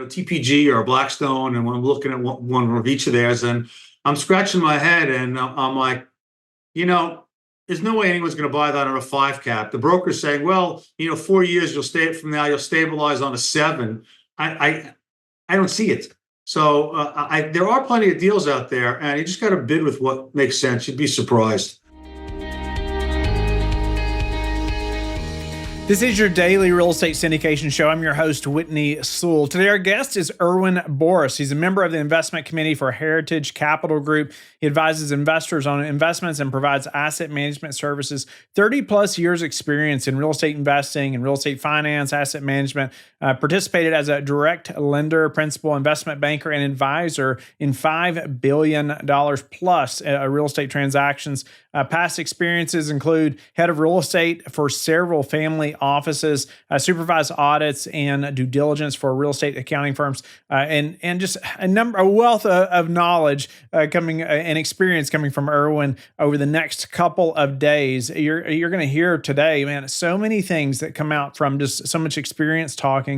TPG or Blackstone, and when I'm looking at one of each of theirs, and I'm scratching my head, and I'm like, you know, there's no way anyone's going to buy that on a 5 cap. The broker's saying, well, 4 years you'll stabilize on a 7. I don't see it. So there are plenty of deals out there, and you just got to bid with what makes sense. You'd be surprised. This is your daily real estate syndication show. I'm your host, Whitney Sewell. Today, our guest is Irwin Boris. He's a member of the investment committee for Heritage Capital Group. He advises investors on investments and provides asset management services. 30 plus years experience in real estate investing and real estate finance, asset management. Participated as a direct lender, principal investment banker, and advisor in $5 billion plus real estate transactions. Past experiences include head of real estate for several family offices, supervised audits and due diligence for real estate accounting firms, and just a wealth of knowledge coming and experience coming from Erwin over the next couple of days. You're going to hear today, man, so many things that come out from just so much experience talking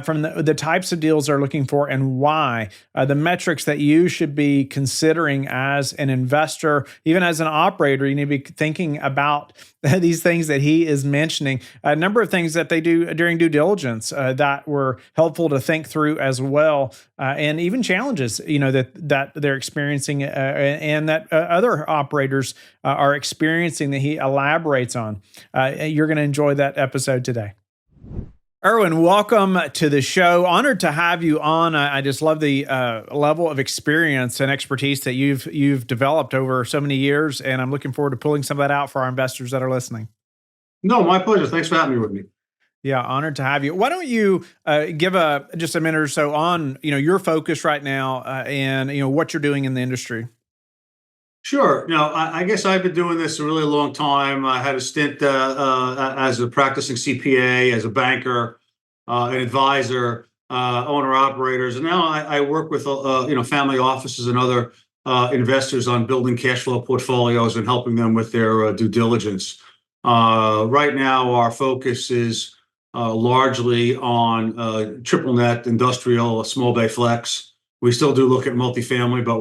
from the types of deals they're looking for and why, the metrics that you should be considering as an investor, even as an operator. You need to be thinking about these things that he is mentioning. A number of things that they do during due diligence that were helpful to think through as well, and even challenges that they're experiencing and that other operators are experiencing that he elaborates on. You're going to enjoy that episode today. Erwin, welcome to the show. Honored to have you on. I just love the level of experience and expertise that you've developed over so many years, and I'm looking forward to pulling some of that out for our investors that are listening. No, my pleasure. Thanks for having me with me. Yeah, honored to have you. Why don't you give just a minute or so on your focus right now and what you're doing in the industry? Sure. I guess I've been doing this a really long time. I had a stint as a practicing CPA, as a banker, an advisor, owner operators, and now I work with family offices and other investors on building cash flow portfolios and helping them with their due diligence. Right now, our focus is largely on triple net, industrial, small bay flex. We still do look at multifamily, but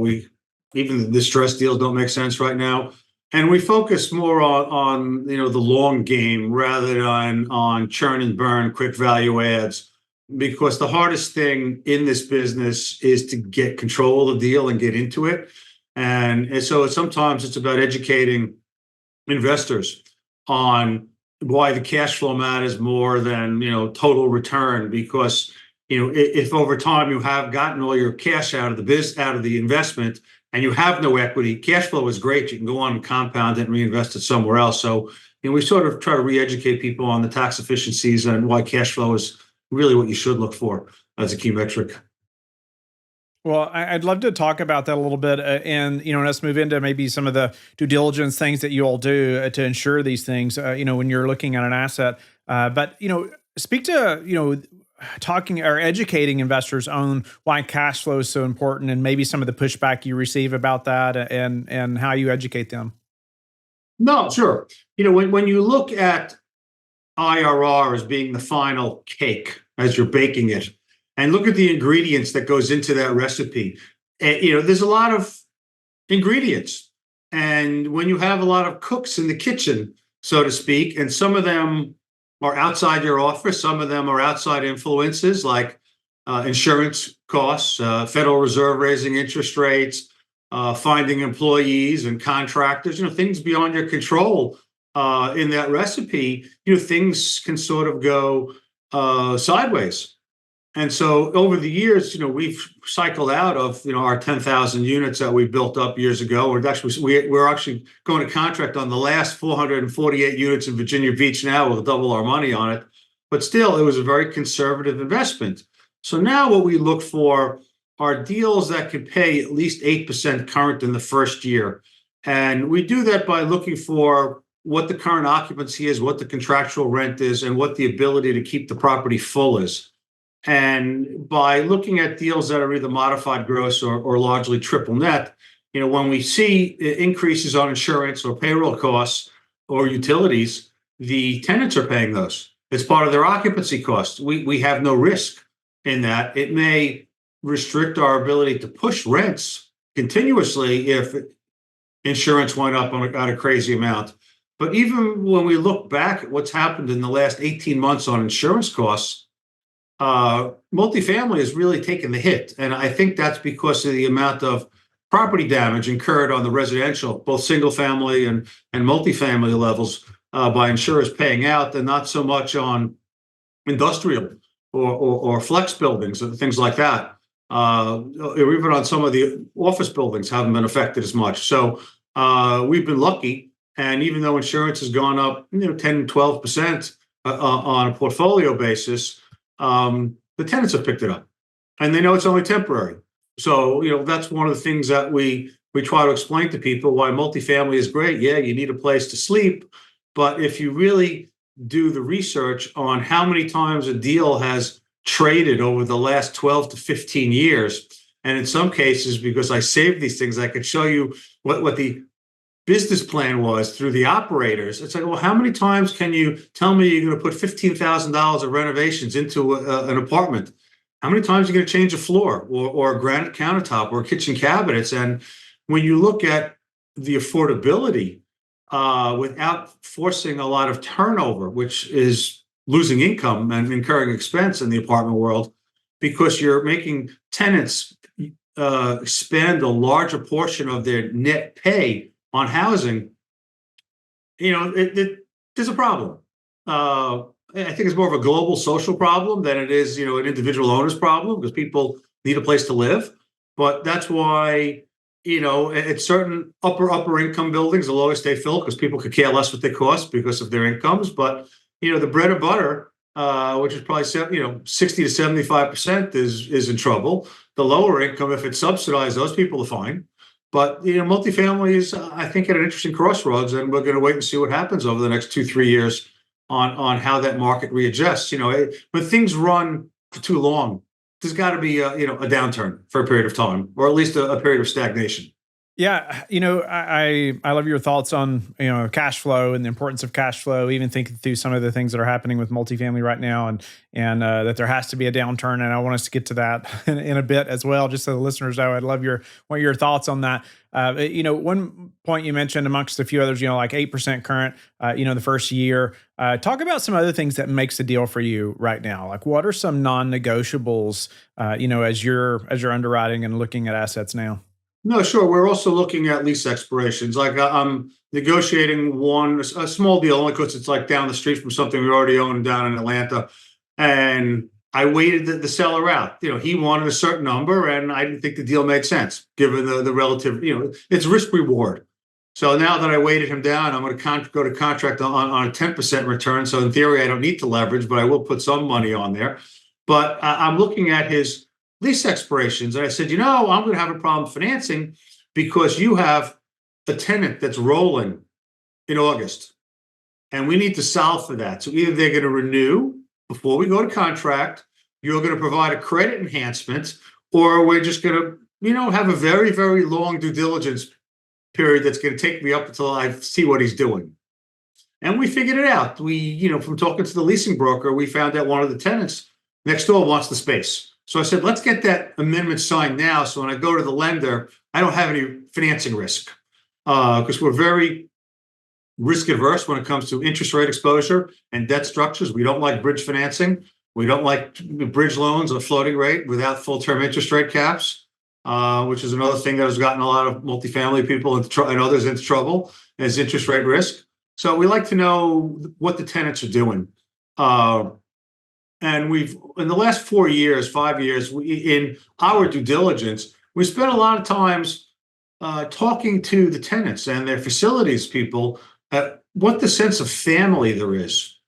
even the distressed deals don't make sense right now. And we focus more on the long game rather than on churn and burn, quick value adds, because the hardest thing in this business is to get control of the deal and get into it. And so sometimes it's about educating investors on why the cash flow matters more than total return, because if over time you have gotten all your cash out of the investment, and you have no equity, cash flow is great. You can go on and compound it and reinvest it somewhere else. So, we sort of try to re-educate people on the tax efficiencies and why cash flow is really what you should look for as a key metric. Well, I'd love to talk about that a little bit, and let's move into maybe some of the due diligence things that you all do to ensure these things. When you're looking at an asset, but speak to talking or educating investors on why cash flow is so important, and maybe some of the pushback you receive about that, and how you educate them. No, sure. When you look at IRR as being the final cake as you're baking it, and look at the ingredients that goes into that recipe, there's a lot of ingredients, and when you have a lot of cooks in the kitchen, so to speak, and some of them are outside your office. Some of them are outside influences like insurance costs, Federal Reserve raising interest rates, finding employees and contractors, things beyond your control in that recipe. Things can sort of go sideways. And so over the years, we've cycled out of, our 10,000 units that we built up years ago. We're actually going to contract on the last 448 units in Virginia Beach now. We'll double our money on it. But still, it was a very conservative investment. So now what we look for are deals that can pay at least 8% current in the first year. And we do that by looking for what the current occupancy is, what the contractual rent is, and what the ability to keep the property full is. And by looking at deals that are either modified gross or largely triple net, when we see increases on insurance or payroll costs or utilities, the tenants are paying those. It's part of their occupancy costs. We have no risk. in that it may restrict our ability to push rents continuously if insurance went up on a crazy amount. But even when we look back at what's happened in the last 18 months on insurance costs, multifamily has really taken the hit. And I think that's because of the amount of property damage incurred on the residential, both single family and multifamily levels, by insurers paying out, and not so much on industrial or flex buildings and things like that. Or even on some of the office buildings haven't been affected as much. So we've been lucky. And even though insurance has gone up, 10, 12% on a portfolio basis, the tenants have picked it up, and they know it's only temporary. So, that's one of the things that we try to explain to people why multifamily is great. Yeah, you need a place to sleep, but if you really do the research on how many times a deal has traded over the last 12 to 15 years, and in some cases, because I saved these things, I could show you what the business plan was through the operators. It's like, well, how many times can you tell me you're going to put $15,000 of renovations into an apartment? How many times are you going to change a floor or a granite countertop or kitchen cabinets? And when you look at the affordability without forcing a lot of turnover, which is losing income and incurring expense in the apartment world, because you're making tenants spend a larger portion of their net pay on housing, there's a problem. I think it's more of a global social problem than it is, an individual owner's problem, because people need a place to live. But that's why, at certain upper income buildings, they'll always stay filled because people could care less what they cost because of their incomes. But, the bread and butter, which is probably 60 to 75% is in trouble. The lower income, if it's subsidized, those people are fine. But multifamily is, I think, at an interesting crossroads, and we're going to wait and see what happens over the next 2-3 years on how that market readjusts. When things run for too long, there's got to be a downturn for a period of time, or at least a period of stagnation. Yeah, I love your thoughts on cash flow and the importance of cash flow. Even thinking through some of the things that are happening with multifamily right now, and that there has to be a downturn. And I want us to get to that in a bit as well. Just so the listeners know, I'd love what your thoughts on that. One point you mentioned amongst a few others, like 8% current, the first year. Talk about some other things that makes the deal for you right now. Like, what are some non-negotiables? As you're underwriting and looking at assets now. No, sure. We're also looking at lease expirations. Like, I'm negotiating a small deal, only because it's like down the street from something we already own down in Atlanta. And I waited the seller out. He wanted a certain number, and I didn't think the deal made sense given the relative, it's risk reward. So now that I waited him down, I'm going to go to contract on a 10% return. So in theory, I don't need to leverage, but I will put some money on there. But I'm looking at his lease expirations. And I said, I'm going to have a problem financing because you have a tenant that's rolling in August, and we need to solve for that. So either they're going to renew before we go to contract, you're going to provide a credit enhancement, or we're just going to, have a very, very long due diligence period that's going to take me up until I see what he's doing. And we figured it out. We, from talking to the leasing broker, we found out one of the tenants next door wants the space. So I said, let's get that amendment signed now. So when I go to the lender, I don't have any financing risk, because we're very risk averse when it comes to interest rate exposure and debt structures. We don't like bridge financing. We don't like bridge loans at a floating rate without full term interest rate caps, which is another thing that has gotten a lot of multifamily people and others into trouble, is interest rate risk. So we like to know what the tenants are doing. And we've, in the last 5 years, in our due diligence, we spent a lot of times talking to the tenants and their facilities people, what the sense of family there is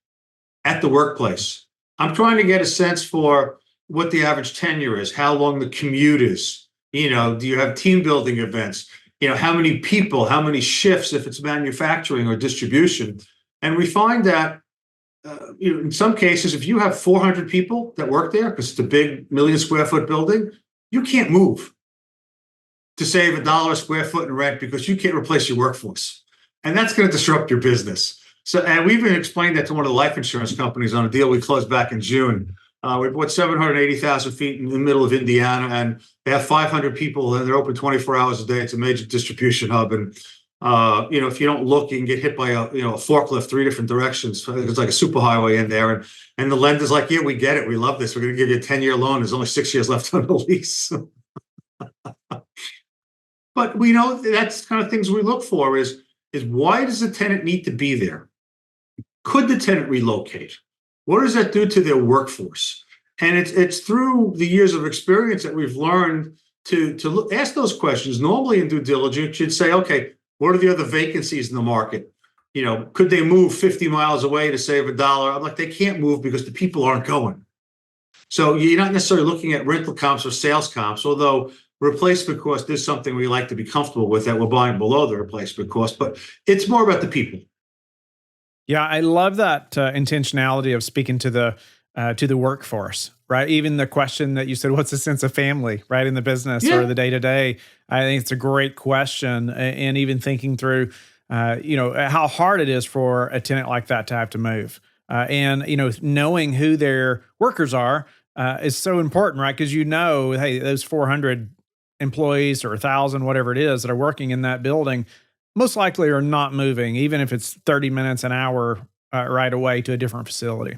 at the workplace. I'm trying to get a sense for what the average tenure is, how long the commute is. Do you have team building events? How many people, how many shifts, if it's manufacturing or distribution. And we find that in some cases, if you have 400 people that work there, because it's a big 1 million square foot building, you can't move to save $1 a square foot in rent because you can't replace your workforce. And that's going to disrupt your business. So, and we even explained that to one of the life insurance companies on a deal we closed back in June. We bought 780,000 feet in the middle of Indiana, and they have 500 people, and they're open 24 hours a day. It's a major distribution hub, and if you don't look, you can get hit by a forklift 3 different directions. It's like a superhighway in there, and the lender's like, "Yeah, we get it. We love this. We're going to give you a 10-year loan. There's only 6 years left on the lease." But we know that's the kind of things we look for is why does the tenant need to be there? Could the tenant relocate? What does that do to their workforce? And it's through the years of experience that we've learned to ask those questions. Normally in due diligence, you'd say, okay, what are the other vacancies in the market? Could they move 50 miles away to save $1? I'm like, they can't move because the people aren't going. So you're not necessarily looking at rental comps or sales comps, although replacement cost is something we like to be comfortable with, that we're buying below the replacement cost, but it's more about the people. Yeah, I love that intentionality of speaking to the workforce, right? Even the question that you said, what's the sense of family, right, in the business or the day-to-day? I think it's a great question. And even thinking through, how hard it is for a tenant like that to have to move. And knowing who their workers are is so important, right? Because hey, those 400 employees or 1,000, whatever it is, that are working in that building, most likely are not moving, even if it's 30 minutes, an hour right away to a different facility.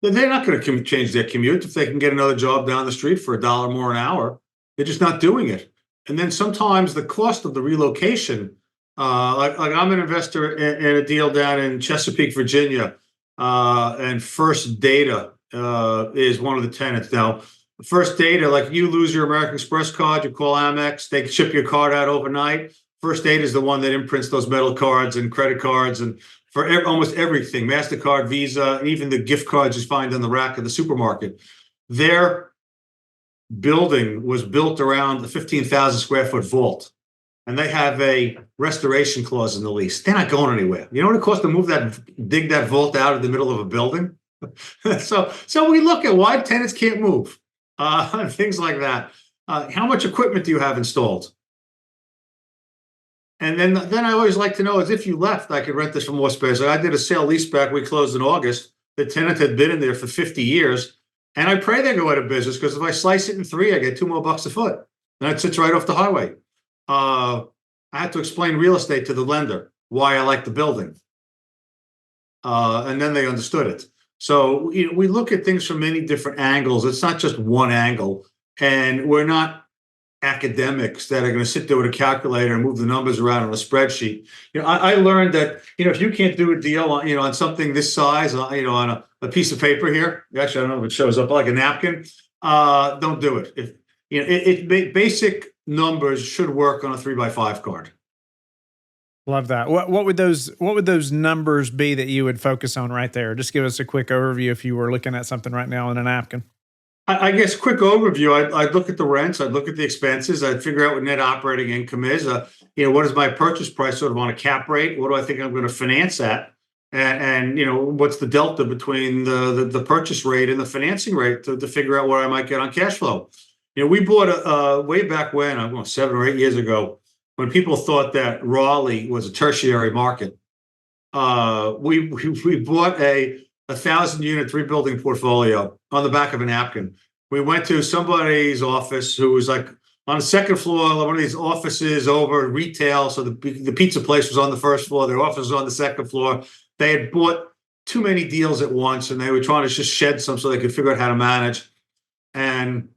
They're not going to change their commute if they can get another job down the street for $1 more an hour. They're just not doing it. And then sometimes the cost of the relocation, like I'm an investor in a deal down in Chesapeake, Virginia, and First Data is one of the tenants. Now, First Data, like you lose your American Express card, you call Amex, they ship your card out overnight. First Data is the one that imprints those metal cards and credit cards and for almost everything, MasterCard, Visa, and even the gift cards you find on the rack of the supermarket. Their building was built around a 15,000 square foot vault, and they have a restoration clause in the lease. They're not going anywhere. You know what it costs to dig that vault out of the middle of a building? So we look at why tenants can't move, and things like that. How much equipment do you have installed? And then I always like to know is if you left, I could rent this for more space. Like I did a sale leaseback. We closed in August. The tenant had been in there for 50 years. And I pray they go out of business because if I slice it in 3, I get $2 more a foot. And it sits right off the highway. I had to explain real estate to the lender, why I like the building. And then they understood it. So we look at things from many different angles. It's not just one angle. And we're not academics that are going to sit there with a calculator and move the numbers around on a spreadsheet. I learned that if you can't do a deal on on something this size, on a piece of paper here. Actually, I don't know if it shows up like a napkin. Don't do it. If basic numbers should work on a 3x5 card. Love that. What would those numbers be that you would focus on right there? Just give us a quick overview if you were looking at something right now in a napkin. I guess quick overview. I'd look at the rents. I'd look at the expenses. I'd figure out what net operating income is. What is my purchase price sort of on a cap rate? What do I think I'm going to finance at? And what's the delta between the purchase rate and the financing rate to figure out what I might get on cash flow? We bought way back when, I'm going 7 or 8 years ago, when people thought that Raleigh was a tertiary market. We bought a 1,000-unit 3-building portfolio on the back of a napkin. We went to somebody's office who was like on the second floor, one of these offices over retail. So the pizza place was on the first floor. Their office was on the second floor. They had bought too many deals at once, and they were trying to just shed some so they could figure out how to manage. And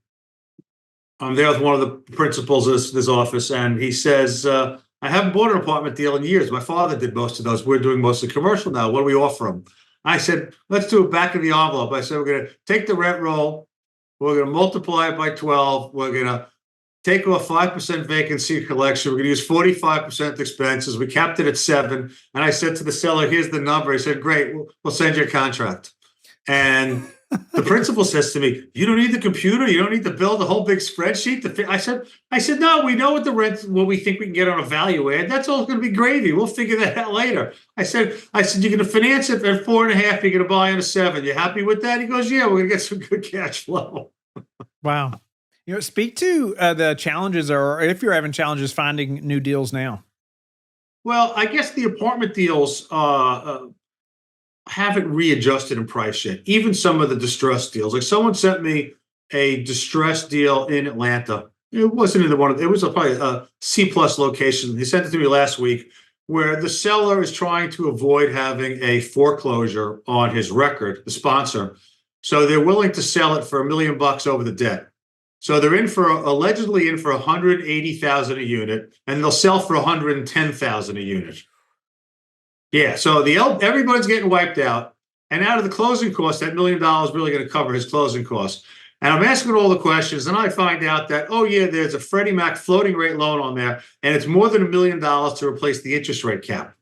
I'm there with one of the principals of this office, and he says, I haven't bought an apartment deal in years. My father did most of those. We're doing most of the commercial now. What do we offer them? I said, let's do it back of the envelope. I said, we're going to take the rent roll. We're going to multiply it by 12. We're going to take off 5% vacancy collection. We're going to use 45% expenses. We capped it at 7. And I said to the seller, here's the number. He said, great, we'll send you a contract. And the principal says to me, you don't need the computer. You don't need to build a whole big spreadsheet. I said, no, we know what the rent, what we think we can get on a value add. That's all going to be gravy. We'll figure that out later. I said, you're going to finance it at 4.5. You're going to buy on a 7. You happy with that? He goes, yeah, we're going to get some good cash flow. Wow. Speak to the challenges, or if you're having challenges finding new deals now. Well, I guess the apartment deals, haven't readjusted in price yet. Even some of the distressed deals, like someone sent me a distressed deal in Atlanta. It wasn't in it was probably a C plus location. He sent it to me last week, where the seller is trying to avoid having a foreclosure on his record, the sponsor. So they're willing to sell it for $1 million over the debt. So they're allegedly in for 180,000 a unit, and they'll sell for 110,000 a unit. Yeah, so everybody's getting wiped out, and out of the closing costs, that $1 million is really going to cover his closing costs. And I'm asking all the questions, and I find out that, oh yeah, there's a Freddie Mac floating rate loan on there, and it's more than $1 million to replace the interest rate cap.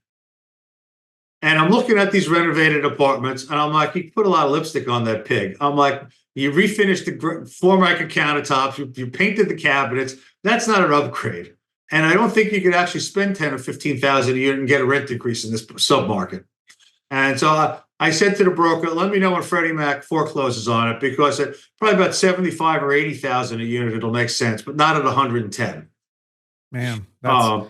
And I'm looking at these renovated apartments, and I'm like, you put a lot of lipstick on that pig. I'm like, you refinished the Formica countertops, you painted the cabinets. That's not an upgrade. And I don't think you could actually spend 10 or 15,000 a year and get a rent increase in this submarket. And so I said to the broker, let me know when Freddie Mac forecloses on it, because at probably about 75 or 80,000 a unit, it'll make sense, but not at 110. Man, that's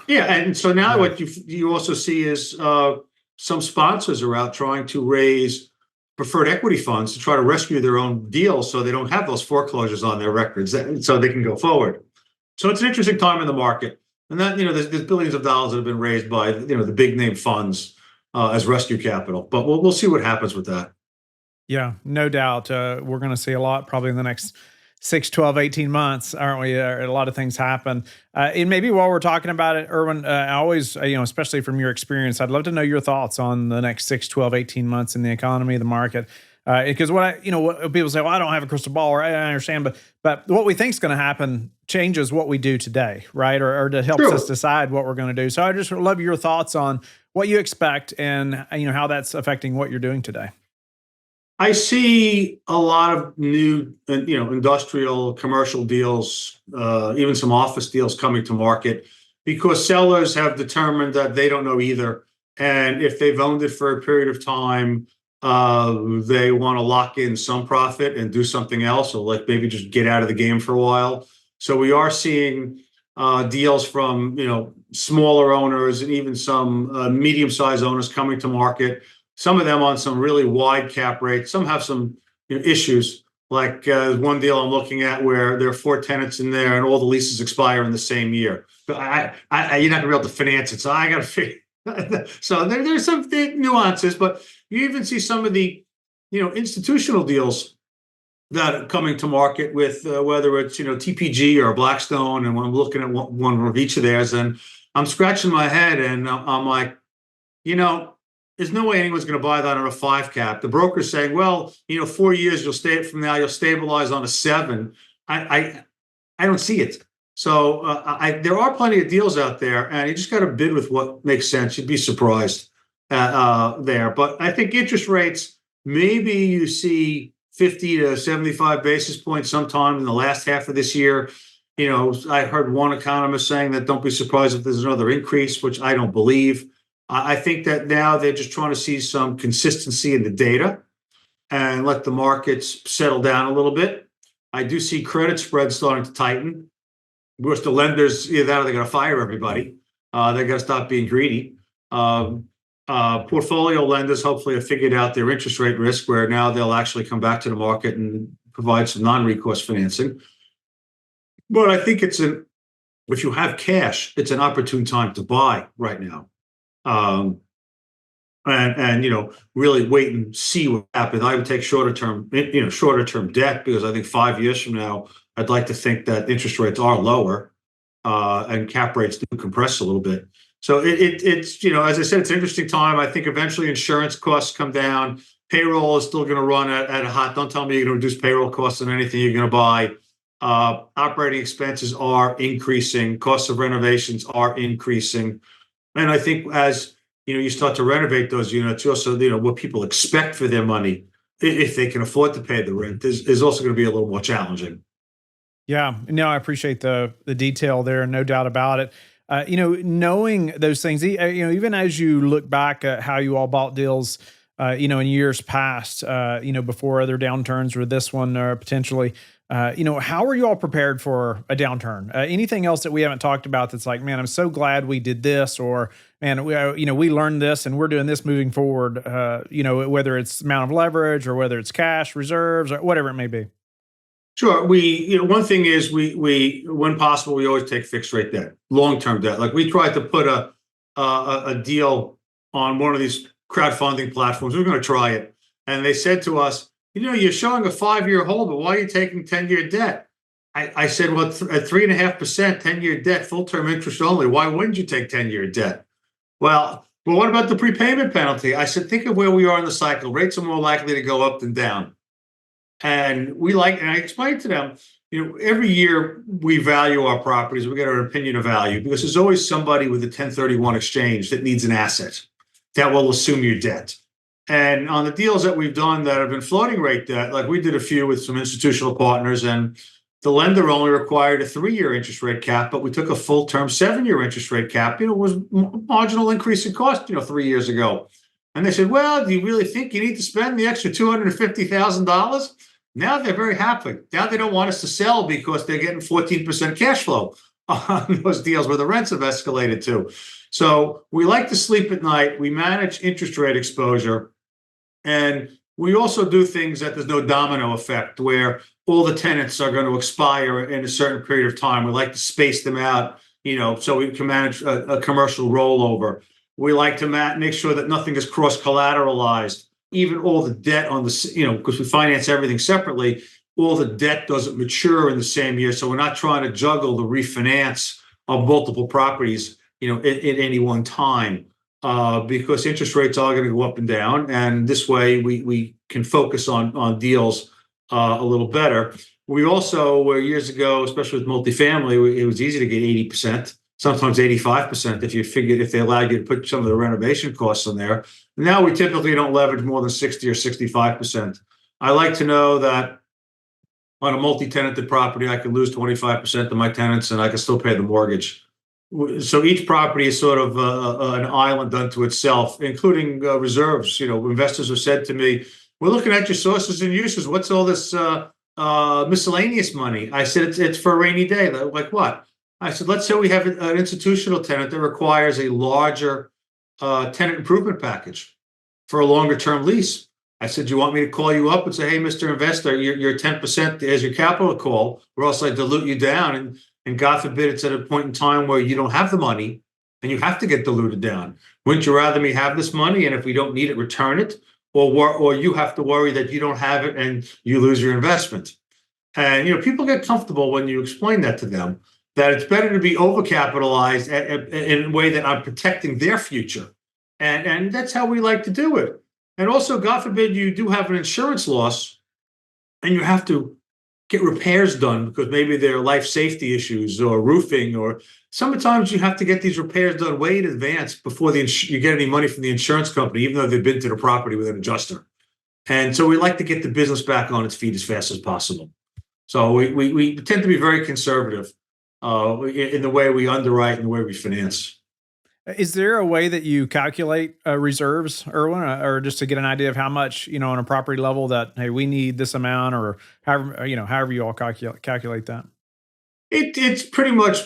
yeah. And so now what you also see is some sponsors are out trying to raise preferred equity funds to try to rescue their own deals, so they don't have those foreclosures on their records, so they can go forward. So it's an interesting time in the market, and that there's billions of dollars that have been raised by the big name funds as rescue capital. But we'll see what happens with that. Yeah, no doubt. We're going to see a lot probably in the next 6, 12, 18 months, aren't we? A lot of things happen. And maybe while we're talking about it, Erwin, I always, especially from your experience, I'd love to know your thoughts on the next 6, 12, 18 months in the economy, the market. Because what people say, well, I don't have a crystal ball, or I understand, but what we think is going to happen changes what we do today, right? Or it helps us decide what we're going to do. So I just love your thoughts on what you expect and how that's affecting what you're doing today. I see a lot of new, industrial, commercial deals, even some office deals coming to market, because sellers have determined that they don't know either. And if they've owned it for a period of time, they want to lock in some profit and do something else, or like maybe just get out of the game for a while. So we are seeing deals from smaller owners and even some medium-sized owners coming to market. Some of them on some really wide cap rates. Some have some issues. Like one deal I'm looking at where there are 4 tenants in there and all the leases expire in the same year. But you're not gonna be able to finance it. So I got to figure. So there's some nuances, but you even see some of the institutional deals that are coming to market with whether it's TPG or Blackstone. And when I'm looking at one of each of theirs, and I'm scratching my head, and I'm like, there's no way anyone's going to buy that on a 5 cap. The broker's saying, well, 4 years you'll stabilize on a 7. I don't see it. So there are plenty of deals out there, and you just got to bid with what makes sense. You'd be surprised there. But I think interest rates, maybe you see 50 to 75 basis points sometime in the last half of this year. I heard one economist saying that don't be surprised if there's another increase, which I don't believe. I think that now they're just trying to see some consistency in the data and let the markets settle down a little bit. I do see credit spreads starting to tighten. Of course, the lenders, either that or they're going to fire everybody. They're going to stop being greedy. Portfolio lenders hopefully have figured out their interest rate risk, where now they'll actually come back to the market and provide some non-recourse financing. But I think if you have cash, it's an opportune time to buy right now. And really wait and see what happens. I would take shorter term debt, because I think 5 years from now, I'd like to think that interest rates are lower, and cap rates do compress a little bit. So it's as I said, it's an interesting time. I think eventually insurance costs come down. Payroll is still going to run at a hot. Don't tell me you're going to reduce payroll costs on anything you're going to buy. Operating expenses are increasing. Costs of renovations are increasing. And I think as you start to renovate those units, you also what people expect for their money, if they can afford to pay the rent, is also going to be a little more challenging. Yeah, no, I appreciate the detail there, no doubt about it. Knowing those things, even as you look back at how you all bought deals, in years past, before other downturns or this one, or potentially, How are you all prepared for a downturn? Anything else that we haven't talked about that's like, man, I'm so glad we did this, or man, we learned this and we're doing this moving forward. Whether it's amount of leverage or whether it's cash reserves or whatever it may be. Sure. One thing is when possible, we always take fixed rate debt, long-term debt. Like we tried to put a deal on one of these crowdfunding platforms. We're going to try it. And they said to us, you're showing a 5-year hold, but why are you taking 10-year debt? I said, well, at 3.5%, 10-year debt, full-term interest only. Why wouldn't you take 10-year debt? Well, what about the prepayment penalty? I said, think of where we are in the cycle. Rates are more likely to go up than down. And I explained to them, every year we value our properties. We get our opinion of value because there's always somebody with a 1031 exchange that needs an asset that will assume your debt. And on the deals that we've done that have been floating rate debt, like we did a few with some institutional partners, and the lender only required a 3-year interest rate cap, but we took a full term 7-year interest rate cap. It was marginal increase in cost, 3 years ago. And they said, well, do you really think you need to spend the extra $250,000? Now they're very happy. Now they don't want us to sell because they're getting 14% cash flow on those deals where the rents have escalated to. So we like to sleep at night. We manage interest rate exposure. And we also do things that there's no domino effect where all the tenants are going to expire in a certain period of time. We like to space them out, so we can manage a commercial rollover. We like to make sure that nothing is cross-collateralized. Even all the debt on the, because we finance everything separately, all the debt doesn't mature in the same year. So we're not trying to juggle the refinance of multiple properties, at any one time, because interest rates are going to go up and down. And this way we can focus on deals a little better. We also, where years ago, especially with multifamily, it was easy to get 80%. Sometimes 85% if they allowed you to put some of the renovation costs in there. Now we typically don't leverage more than 60 or 65%. I like to know that on a multi-tenanted property, I could lose 25% of my tenants and I can still pay the mortgage. So each property is sort of an island unto itself, including reserves. Investors have said to me, we're looking at your sources and uses. What's all this miscellaneous money? I said, it's for a rainy day. They're like, what? I said, let's say we have an institutional tenant that requires a larger tenant improvement package for a longer term lease. I said, do you want me to call you up and say, hey, Mr. Investor, you're 10% as your capital call, or else I dilute you down. And God forbid it's at a point in time where you don't have the money and you have to get diluted down. Wouldn't you rather me have this money, and if we don't need it, return it? Or you have to worry that you don't have it and you lose your investment. And, people get comfortable when you explain that to them, that it's better to be overcapitalized in a way that I'm protecting their future. And that's how we like to do it. And also, God forbid, you do have an insurance loss and you have to get repairs done because maybe there are life safety issues or roofing, or sometimes you have to get these repairs done way in advance before you get any money from the insurance company, even though they've been to the property with an adjuster. And so we like to get the business back on its feet as fast as possible. So we tend to be very conservative in the way we underwrite and the way we finance. Is there a way that you calculate reserves, Erwin, or just to get an idea of how much, on a property level that, hey, we need this amount, or however you all calculate that? It's pretty much,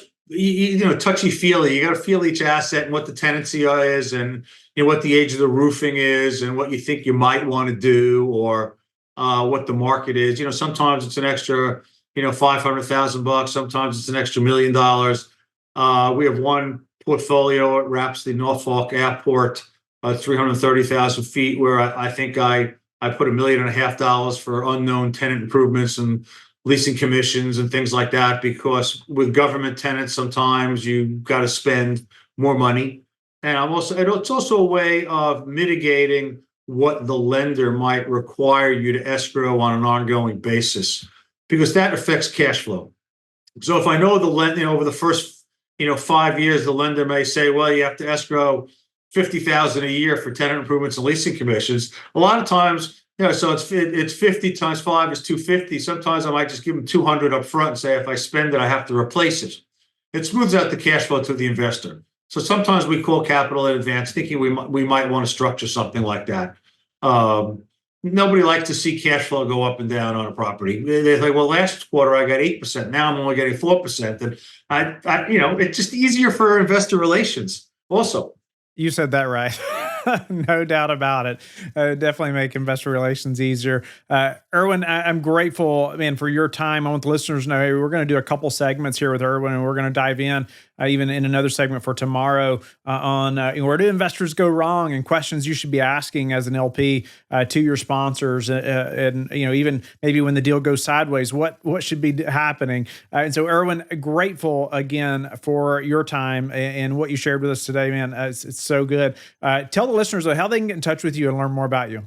touchy feely. You got to feel each asset and what the tenancy is, and what the age of the roofing is, and what you think you might want to do, or what the market is. Sometimes it's an extra, $500,000. Sometimes it's an extra $1 million. We have one portfolio. It wraps the Norfolk Airport, 330,000 feet, where I think I put $1.5 million for unknown tenant improvements and leasing commissions and things like that, because with government tenants, sometimes you got to spend more money. And it's also a way of mitigating what the lender might require you to escrow on an ongoing basis, because that affects cash flow. So if I know the lender, over the first 5 years, the lender may say, well, you have to escrow $50,000 a year for tenant improvements and leasing commissions. A lot of times, so it's 50 times 5 is 250. Sometimes I might just give them 200 up front and say, if I spend it, I have to replace it. It smooths out the cash flow to the investor. So sometimes we call capital in advance, thinking we might want to structure something like that. nobody likes to see cash flow go up and down on a property. They're like, well, last quarter I got 8%. Now I'm only getting 4%. And it's just easier for investor relations also. You said that right. No doubt about it. Definitely make investor relations easier. Erwin, I'm grateful, man, for your time. I want the listeners to know, hey, we're going to do a couple segments here with Erwin, and we're going to dive in even in another segment for tomorrow on where do investors go wrong and questions you should be asking as an LP to your sponsors, and even maybe when the deal goes sideways, what should be happening. And so, Erwin, grateful again for your time and what you shared with us today, man. It's so good. Tell the listeners how they can get in touch with you and learn more about you.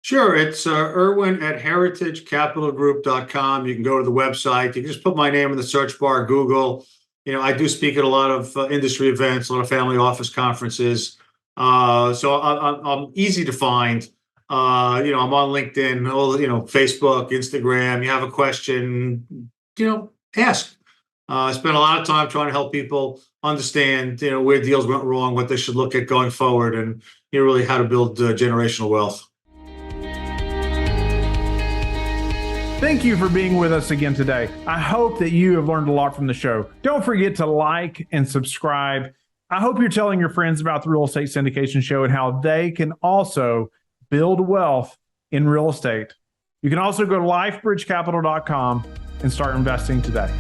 Sure. It's Erwin at heritagecapitalgroup.com. You can go to the website. You can just put my name in the search bar, Google. I do speak at a lot of industry events, a lot of family office conferences. So I'm easy to find. I'm on LinkedIn, Facebook, Instagram. You have a question, ask. I spent a lot of time trying to help people understand, where deals went wrong, what they should look at going forward, and really how to build generational wealth. Thank you for being with us again today. I hope that you have learned a lot from the show. Don't forget to like and subscribe. I hope you're telling your friends about the Real Estate Syndication Show and how they can also build wealth in real estate. You can also go to lifebridgecapital.com and start investing today.